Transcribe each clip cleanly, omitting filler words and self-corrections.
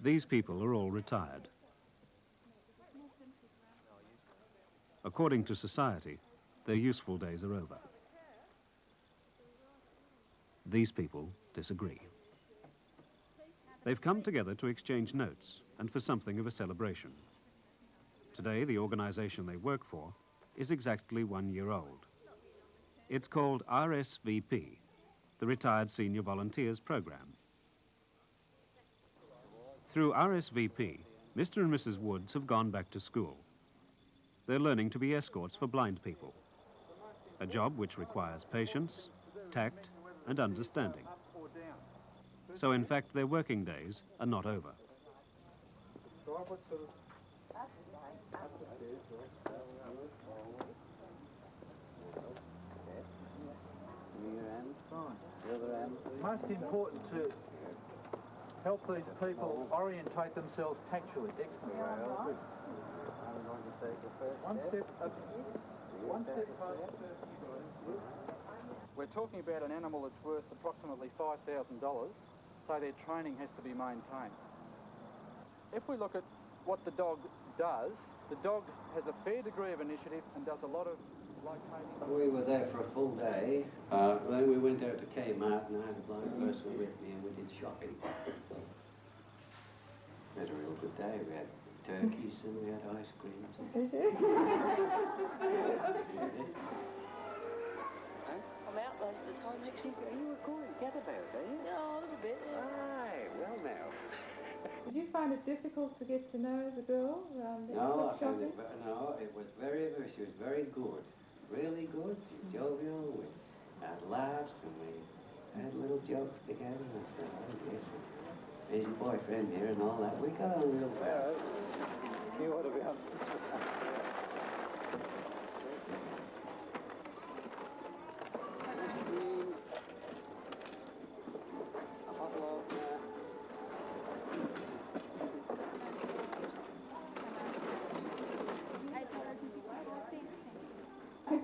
These people are all retired. According to society, their useful days are over. These people disagree. They've come together to exchange notes and for something of a celebration. Today, the organisation they work for is exactly 1 year old. It's called R.S.V.P, the Retired Senior Volunteers Programme. Through R.S.V.P, Mr. and Mrs. Woods have gone back to school. They're learning to be escorts for blind people, a job which requires patience, tact, and understanding. So, in fact, their working days are not over. Most important to help these people orientate themselves tactually. Excellent. One step past. We're talking about an animal that's worth approximately $5,000, so their training has to be maintained. If we look at what the dog does, the dog has a fair degree of initiative and does a lot of locating. We were there for a full day. Then we went out to Kmart and I had a blind person with me and we did shopping. We had a real good day. We had turkeys and we had ice creams. I'm out most of the time, actually. You were going gadabout, are you? No, a little bit, yeah. Aye, well now. Did you find it difficult to get to know the girl around the No, shopping? no, it was she was very good. Really good. She was jovial. We had laughs and we had little jokes together. And I said, oh yes, here's your boyfriend here and all that. We got on real well. You ought to be on.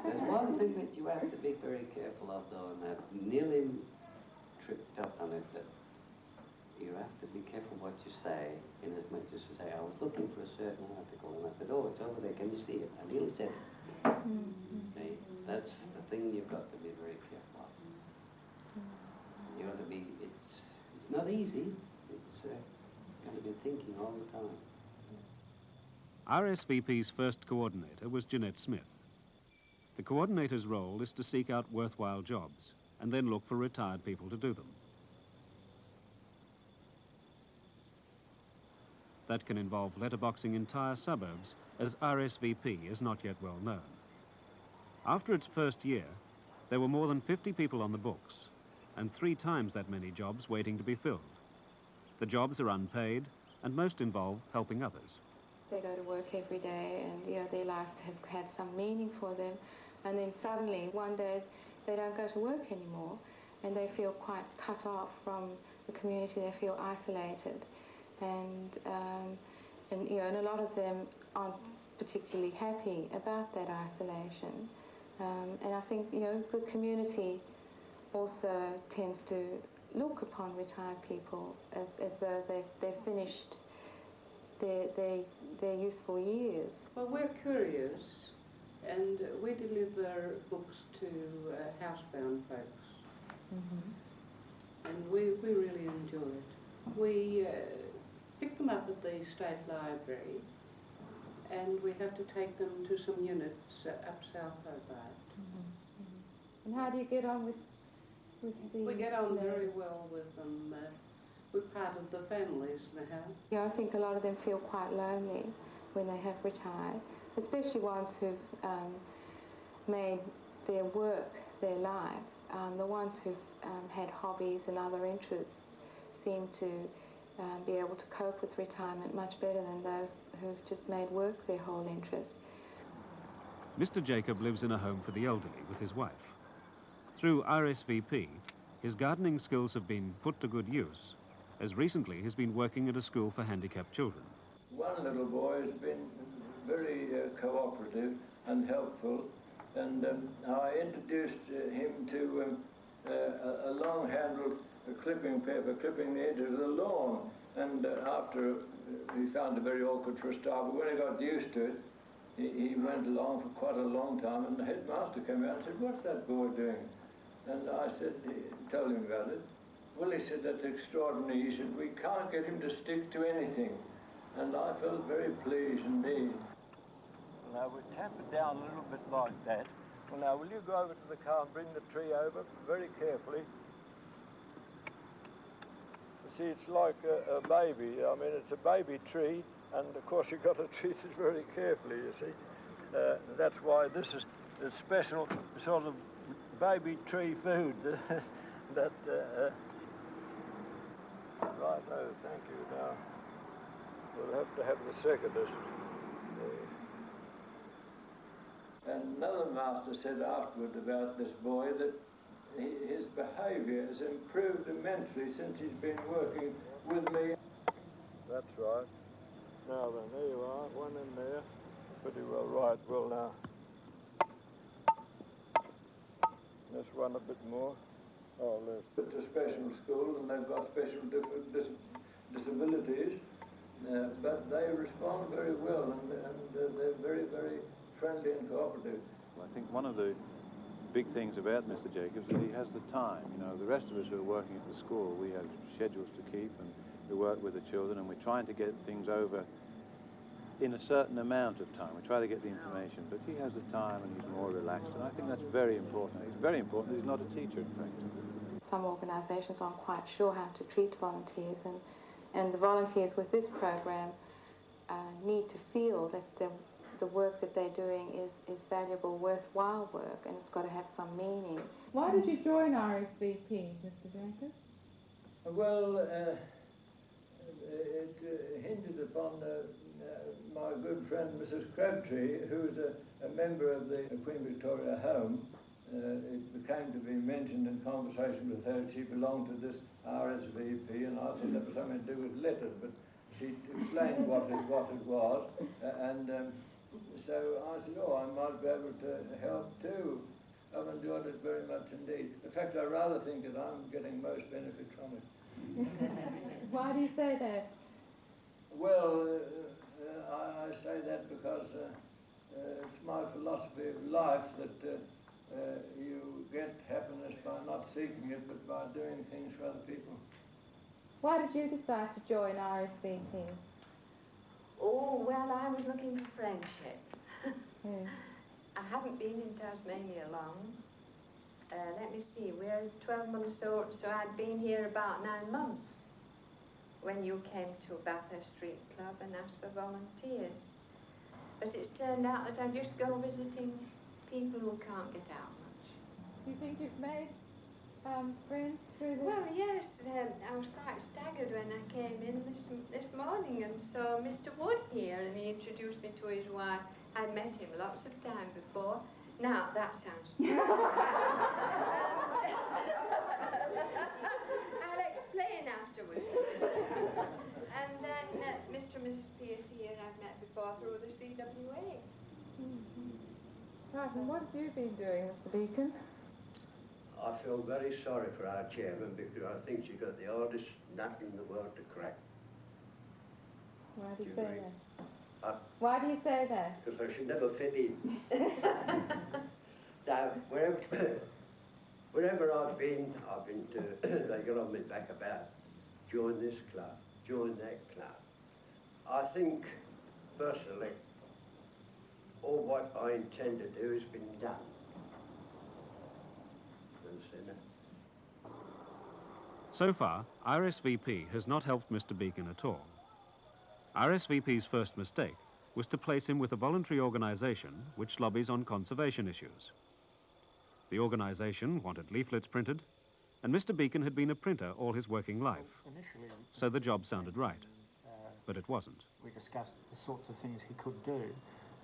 There's one thing that you have to be very careful of, though, and I've nearly tripped up on it, that you have to be careful what you say, in as much as to say, I was looking for a certain article, and I said, oh, it's over there, can you see it? I nearly said it. See, that's the thing you've got to be very careful of. You have to be, it's not easy, it's got to be thinking all the time. R.S.V.P's first coordinator was Jeanette Smith. The coordinator's role is to seek out worthwhile jobs and then look for retired people to do them. That can involve letterboxing entire suburbs, as R.S.V.P is not yet well known. After its first year, there were more than 50 people on the books and 3 times that many jobs waiting to be filled. The jobs are unpaid and most involve helping others. They go to work every day and, you know, their life has had some meaning for them, and then suddenly one day they don't go to work anymore and they feel quite cut off from the community. They feel isolated, and you know, and a lot of them aren't particularly happy about that isolation. And I think, you know, the community also tends to look upon retired people as though they've finished their useful years. Well, we're couriers and we deliver books to housebound folks. And we really enjoy it. We pick them up at the State Library and we have to take them to some units up South Hobart. And how do you get on with the... We get on very well with them. We're part of the families now. Yeah, I think a lot of them feel quite lonely when they have retired, especially ones who've made their work their life. The ones who've had hobbies and other interests seem to be able to cope with retirement much better than those who've just made work their whole interest. Mr. Jacob lives in a home for the elderly with his wife. Through R.S.V.P, his gardening skills have been put to good use, as recently he's been working at a school for handicapped children. One little boy has been very cooperative and helpful, and I introduced him to a long-handled clipping paper, clipping the edge of the lawn, and after he found it very awkward for a start, but when he got used to it, he went along for quite a long time, and the headmaster came out and said, "What's that boy doing?" And I said, told him about it. Well, he said, "That's extraordinary." He said, "We can't get him to stick to anything." And I felt very pleased indeed. Now we tap it down a little bit like that. Well, now will you go over to the car and bring the tree over very carefully? See, it's like a baby. I mean, it's a baby tree, and of course you've got to treat it very carefully, you see. That's why this is a special sort of baby tree food that right, oh, thank you. Now, we'll have to have the seconders. And another master said afterward about this boy that his behaviour has improved immensely since he's been working with me. That's right. Now then, there you are, one in there. Pretty well right. Well, now, let's run a bit more. Oh, it's a special school, and they've got special disabilities, but they respond very well, and they're very, very friendly and cooperative. I think one of the big things about Mr. Jacobs is he has the time. You know, the rest of us who are working at the school, we have schedules to keep, and we work with the children, and we're trying to get things over in a certain amount of time. We try to get the information, but he has the time and he's more relaxed, and I think that's very important. It's very important that he's not a teacher, in fact. Some organisations aren't quite sure how to treat volunteers, and the volunteers with this program need to feel that the work that they're doing is valuable, worthwhile work, and it's got to have some meaning. Why did you join R.S.V.P, Mr. Jacobs? Well, it hinted upon my good friend Mrs. Crabtree, who's a member of the Queen Victoria Home. It became to be mentioned in conversation with her. She belonged to this R.S.V.P, and I thought that was something to do with letters, but she explained what it was, and so I said, oh, I might be able to help too. I've enjoyed it very much indeed. In fact, I rather think that I'm getting most benefit from it. Why do you say that? Well, I say that because it's my philosophy of life that you get happiness by not seeking it, but by doing things for other people. Why did you decide to join R.S.V.P? Oh, well, I was looking for friendship. Yeah. I haven't been in Tasmania long. Let me see, we're 12 months old, so I'd been here about 9 months when you came to Bathurst Street Club and asked for volunteers. But it's turned out that I just go visiting people who can't get out much. Do you think you've made friends through this? Well, yes, I was quite staggered when I came in this morning and saw Mr. Wood here, and he introduced me to his wife. I'd met him lots of time before. Now, that sounds stupid. I'll explain afterwards, Mrs. Wood. And then Mr. and Mrs. Pierce here I've met before through the CWA. Right, and what have you been doing, Mr. Beacon? I feel very sorry for our chairman because I think she got the hardest nut in the world to crack. Why do you say that? Why do you say that? Because I should never fit in. Now, wherever I've been to, they get on my back about join this club, join that club. I think, personally, all what I intend to do has been done. So far, R.S.V.P has not helped Mr. Beacon at all. R.S.V.P's first mistake was to place him with a voluntary organisation which lobbies on conservation issues. The organisation wanted leaflets printed, and Mr. Beacon had been a printer all his working life, so the job sounded right, but it wasn't. We discussed the sorts of things he could do,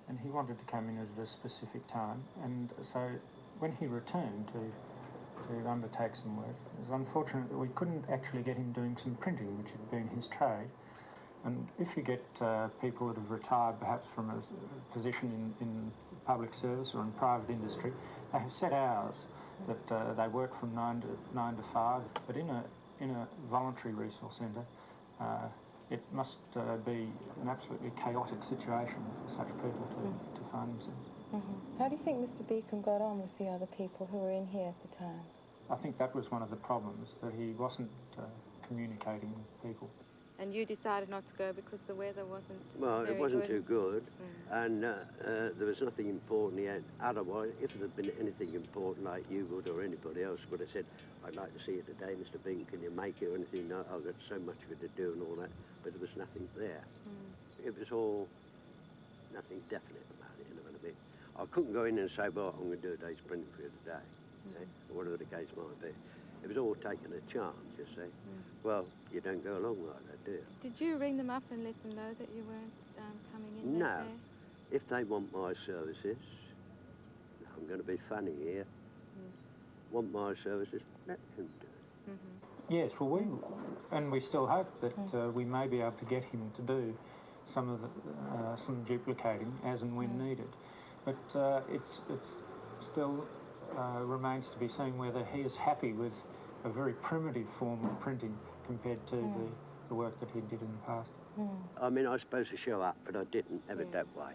and he wanted to come in at a specific time, and so when he returned to undertake some work, it was unfortunate that we couldn't actually get him doing some printing, which had been his trade. And if you get people that have retired perhaps from a position in public service or in private industry, they have set hours that they work from 9 to 5, but in a voluntary resource centre, it must be an absolutely chaotic situation for such people to find themselves. How do you think Mr. Beacon got on with the other people who were in here at the time? I think that was one of the problems, that he wasn't communicating with people. And you decided not to go because the weather wasn't Well, very it wasn't good. too good, and there was nothing important yet. Otherwise, if there had been anything important, like you would or anybody else would have said, I'd like to see you today, Mr. Beacon, can you make it or anything? No, I've got so much of it to do and all that, but there was nothing there. It was all nothing definite about it, you know what I mean? I couldn't go in and say, well, I'm going to do a day's printing for you today, or whatever the case might be. It was all taking a chance, you see. Well, you don't go along like that, do you? Did you ring them up and let them know that you weren't coming in No. that day? If they want my services, I'm going to be funny here, want my services, let them do it. Yes, well, we still hope that we may be able to get him to do some of the, some duplicating as and when needed. But it's still remains to be seen whether he is happy with a very primitive form of printing compared to the work that he did in the past. I mean, I was supposed to show up, but I didn't have it that way.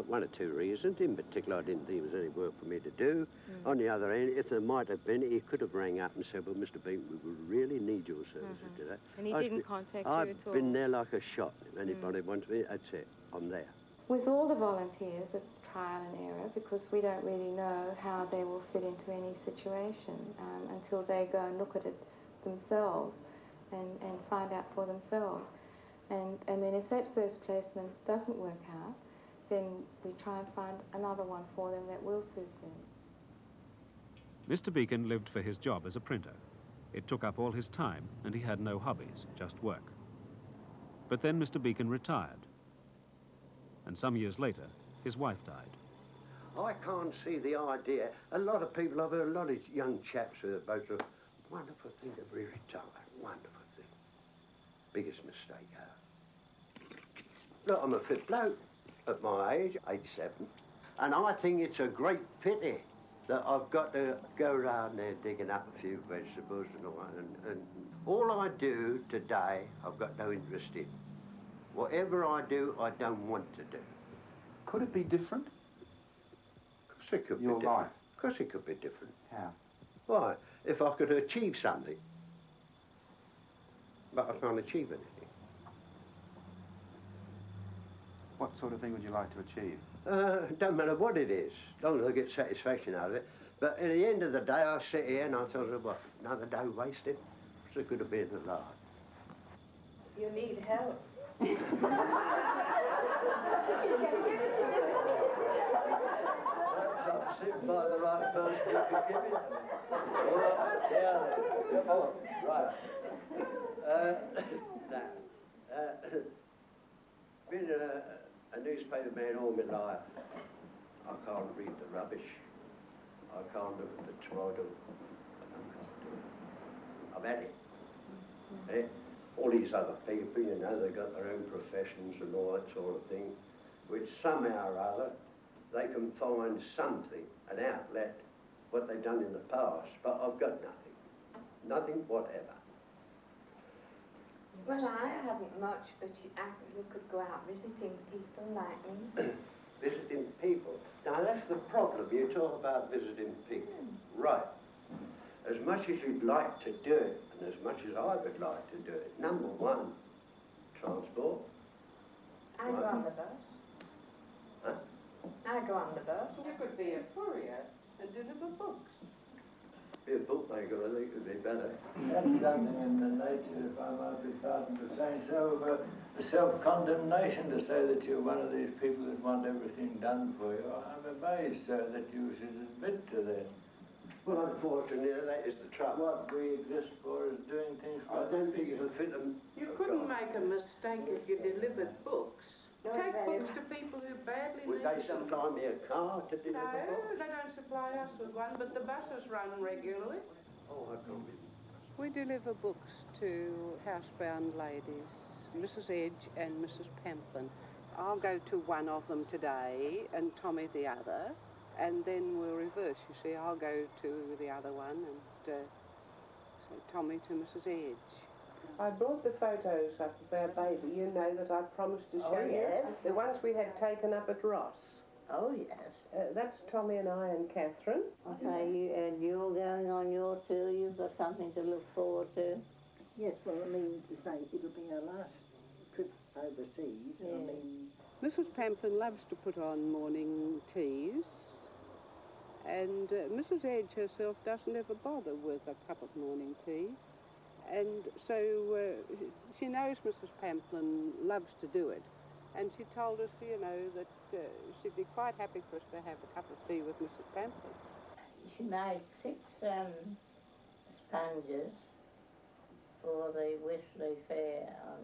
One or two reasons. In particular, I didn't think there was any work for me to do. On the other hand, if there might have been, he could have rang up and said, well, Mr. Beacon, we would really need your services today. And he didn't contact you at all? I've been there like a shot. If anybody wants me, that's it. I'm there. With all the volunteers, it's trial and error because we don't really know how they will fit into any situation until they go and look at it themselves and find out for themselves. And then if that first placement doesn't work out, then we try and find another one for them that will suit them. Mr. Beacon lived for his job as a printer. It took up all his time and he had no hobbies, just work. But then Mr. Beacon retired. And some years later, his wife died. I can't see the idea. A lot of people, I've heard a lot of young chaps who are both a wonderful thing to be retired, wonderful thing. Biggest mistake ever. Look, I'm a fit bloke at my age, 87, and I think it's a great pity that I've got to go around there digging up a few vegetables and all that, and all I do today, I've got no interest in. Whatever I do, I don't want to do. Could it be different? Of course it could be different. Your life? Of course it could be different. How? Why? If I could achieve something. But I can't achieve anything. What sort of thing would you like to achieve? Don't matter what it is, as long as I get satisfaction out of it. But at the end of the day, I sit here and I thought, what, another day wasted? What's the good of being alive? You need help. So I'm sitting by the right person who can give it to me. All right, yeah, then. Come on, right. Been a newspaper man all my life. I can't read the rubbish. I can't look at the title. I can't do it. I've had it. All these other people, you know, they've got their own professions and all that sort of thing, which somehow or other they can find something, an outlet, what they've done in the past, but I've got nothing. Nothing whatever. Well, I haven't much, but you could go out visiting people like me. Visiting people. Now, that's the problem. You talk about visiting people. Right. As much as you'd like to do it, and as much as I would like to do it, number one, transport. I go on the bus. Huh? I go on the bus. You could be a courier and deliver books. Be a bookmaker, I think would be better. That's something in the nature, if I might be pardoned for saying so, of a self-condemnation to say that you're one of these people that want everything done for you. I'm amazed, sir, that you should admit to that. Well, unfortunately, that is the trouble. What we exist for is doing things for I don't think it'll fit them. You couldn't make a mistake if you delivered books. Take books to people who badly Would need they them. supply me a car to deliver No, books? they don't supply us with one, but the buses run regularly. Oh, I can't be. We deliver books to housebound ladies, Mrs. Edge and Mrs. Pamplin. I'll go to one of them today and Tommy the other, and then we'll reverse. You see, I'll go to the other one and say Tommy to Mrs. Edge. I brought the photos up of our baby, you know, that I promised to show you. Yes. The ones we had taken up at Ross. Oh, yes. That's Tommy and I and Catherine. Okay, and you're going on your tour. You've got something to look forward to. Yes, well, I mean, to say it'll be our last trip overseas. Yeah. I mean, Mrs. Pamplin loves to put on morning teas, and Mrs. Edge herself doesn't ever bother with a cup of morning tea. And so she knows Mrs. Pamplin loves to do it. And she told us, you know, that she'd be quite happy for us to have a cup of tea with Mrs. Pamplin. She made 6 sponges for the Wesley Fair on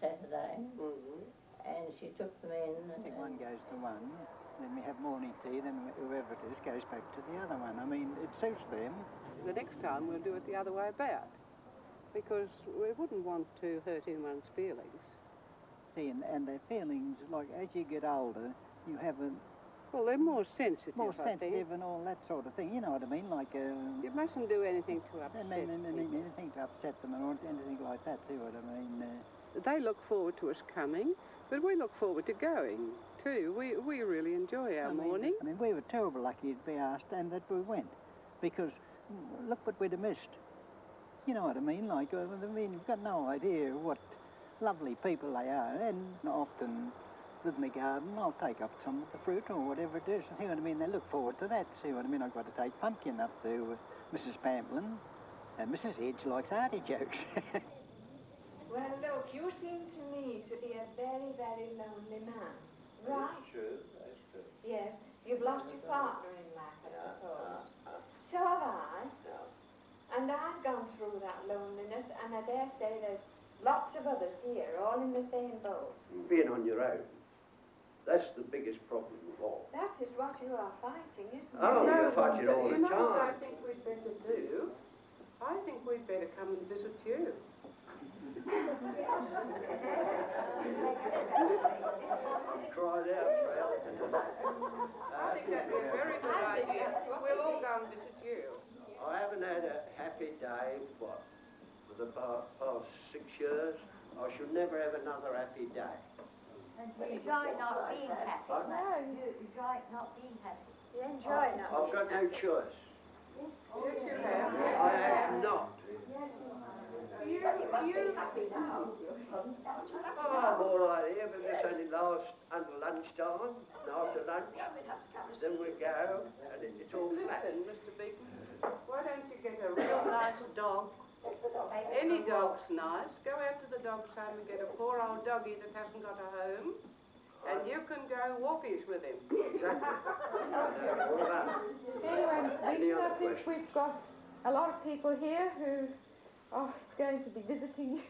Saturday. Mm-hmm. And she took them in. I think one goes to one, then we have morning tea, then whoever it is goes back to the other one. I mean, it suits them. The next time we'll do it the other way about, because we wouldn't want to hurt anyone's feelings. See, and their feelings, like as you get older, you have a Well, they're more sensitive, more I think. sensitive and all that sort of thing. You know what I mean? Like You mustn't do anything to upset people. anything to upset them or anything like that. See what I mean? They look forward to us coming, but we look forward to going too. We really enjoy our morning. I mean, we were terrible lucky to be asked and that we went, because look what we'd have missed. You know what I mean? Like, I mean, you've got no idea what lovely people they are, and often with my garden, I'll take up some of the fruit or whatever it is. See what I mean? They look forward to that. See what I mean? I've got to take pumpkin up to Mrs. Pamplin, and Mrs. Edge likes artichokes. Well, look, you seem to me to be a very, very lonely man, right? That's true, that's true. Yes, you've lost your partner in life, I suppose. So have I. And I've gone through that loneliness, and I dare say there's lots of others here, all in the same boat. Being on your own, that's the biggest problem of all. That is what you are fighting, isn't it? Oh, you fight it all the You know what I time. think we'd better do? I think we'd better come and visit you. Cried out for help. I think that'd be a very good idea. We'll all go and visit you. I haven't had a happy day, for the past 6 years. I shall never have another happy day. And you enjoy not being happy. No. You enjoy not being happy. You enjoy not I've got no choice. Yes, you have. I have not. happy now. Oh, I'm all right here, but this only lasts until lunchtime, and after lunch, then we go, and it's all flat. Listen, Mr. Beaton, why don't you get a real nice dog? Any dog's nice. Go out to the dog's home and get a poor old doggy that hasn't got a home, and you can go walkies with him. Exactly. I know all about it. Anyway, Any Beaton, I other think questions? we've got a lot of people here who are going to be visiting you.